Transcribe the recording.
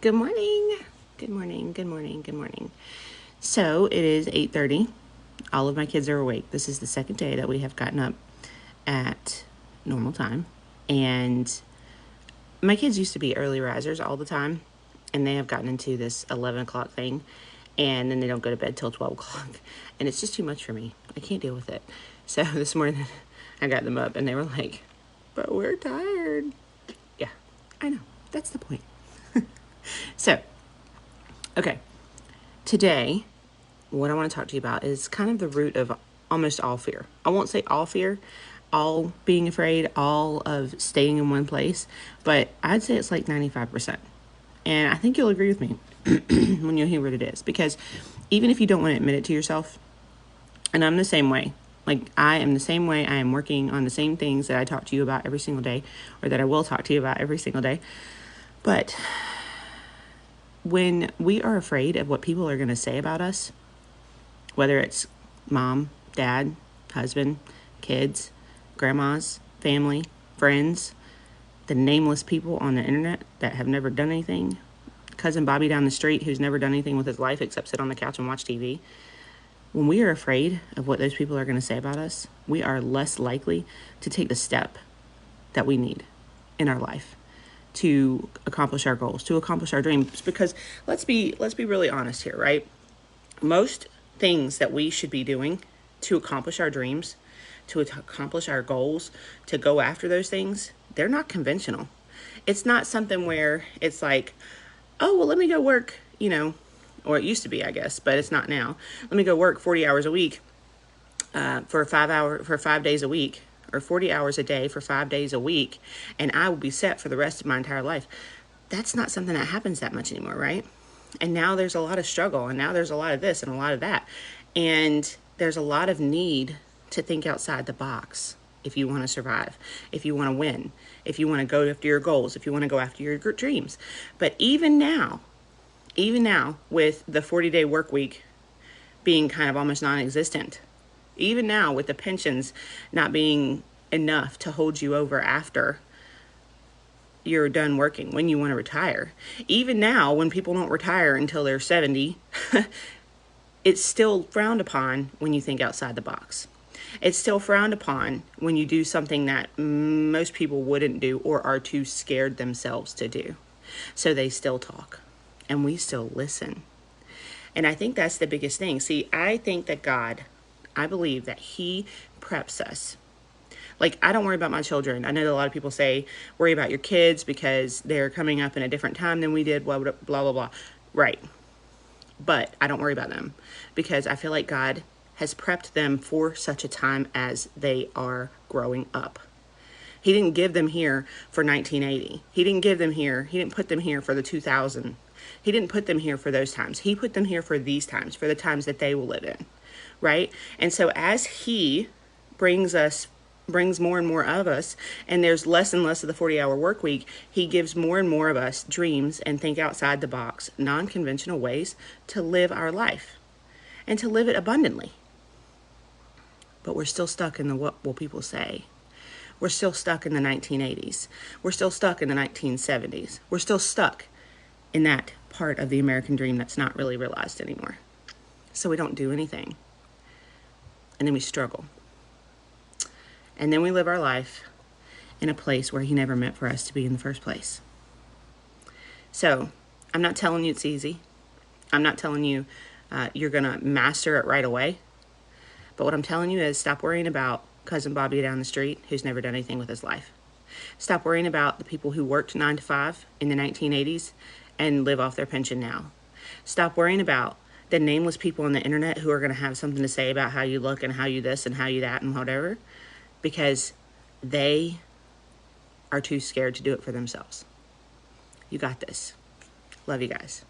Good morning. Good morning. Good morning. Good morning. So it is 8:30. All of my kids are awake. This is the second day that we have gotten up at normal time. And my kids used to be early risers all the time, and they have gotten into this 11 o'clock thing, and then they don't go to bed till 12 o'clock. And it's just too much for me. I can't deal with it. So this morning I got them up and they were like, but we're tired. Yeah, I know. That's the point. So, okay, today, what I want to talk to you about is kind of the root of almost all fear. I won't say all fear, all being afraid, all of staying in one place, but I'd say it's like 95%. And I think you'll agree with me when you hear what it is, because even if you don't want to admit it to yourself, and I'm the same way. Like, I am the same way. I am working on the same things that I talk to you about every single day, or that I will talk to you about every single day. But when we are afraid of what people are going to say about us, whether it's mom, dad, husband, kids, grandmas, family, friends, the nameless people on the internet that have never done anything, cousin Bobby down the street who's never done anything with his life except sit on the couch and watch TV. When we are afraid of what those people are going to say about us, we are less likely to take the step that we need in our life to accomplish our goals, to accomplish our dreams. Because let's be really honest here, right? Most things that we should be doing to accomplish our dreams, to accomplish our goals, to go after those things, they're not conventional. It's not something where it's like, oh, well, let me go work, or it used to be, I guess, but it's not now. Let me go work 40 hours a week for 5 days a week, or 40 hours a day for 5 days a week, and I will be set for the rest of my entire life. That's not something that happens that much anymore, right? And now there's a lot of struggle, and now there's a lot of this and a lot of that. And there's a lot of need to think outside the box if you want to survive, if you want to win, if you want to go after your goals, if you want to go after your dreams. But even now, with the 40-day work week being kind of almost non-existent, even now with the pensions not being enough to hold you over after you're done working, when you want to retire, even now when people don't retire until they're 70, it's still frowned upon when you think outside the box. It's still frowned upon when you do something that most people wouldn't do or are too scared themselves to do. So they still talk and we still listen. And I think that's the biggest thing. See, I think that God, I believe that He preps us. Like, I don't worry about my children. I know that a lot of people say, worry about your kids because they're coming up in a different time than we did, blah, blah, blah, blah. Right. But I don't worry about them because I feel like God has prepped them for such a time as they are growing up. He didn't give them here for 1980. He didn't give them here. He didn't put them here for the 2000. He didn't put them here for those times. He put them here for these times, for the times that they will live in, right? And so as He brings more and more of us, and there's less and less of the 40-hour work week, He gives more and more of us dreams and think outside the box, non-conventional ways to live our life and to live it abundantly. But we're still stuck in the what will people say. We're still stuck in the 1980s. We're still stuck in the 1970s. We're still stuck in that part of the American dream that's not really realized anymore. So we don't do anything. And then we struggle. And then we live our life in a place where He never meant for us to be in the first place. So I'm not telling you it's easy. I'm not telling you you're going to master it right away. But what I'm telling you is stop worrying about cousin Bobby down the street who's never done anything with his life. Stop worrying about the people who worked 9 to 5 in the 1980s and live off their pension now. Stop worrying about the nameless people on the internet who are going to have something to say about how you look and how you this and how you that and whatever, because they are too scared to do it for themselves. You got this. Love you guys.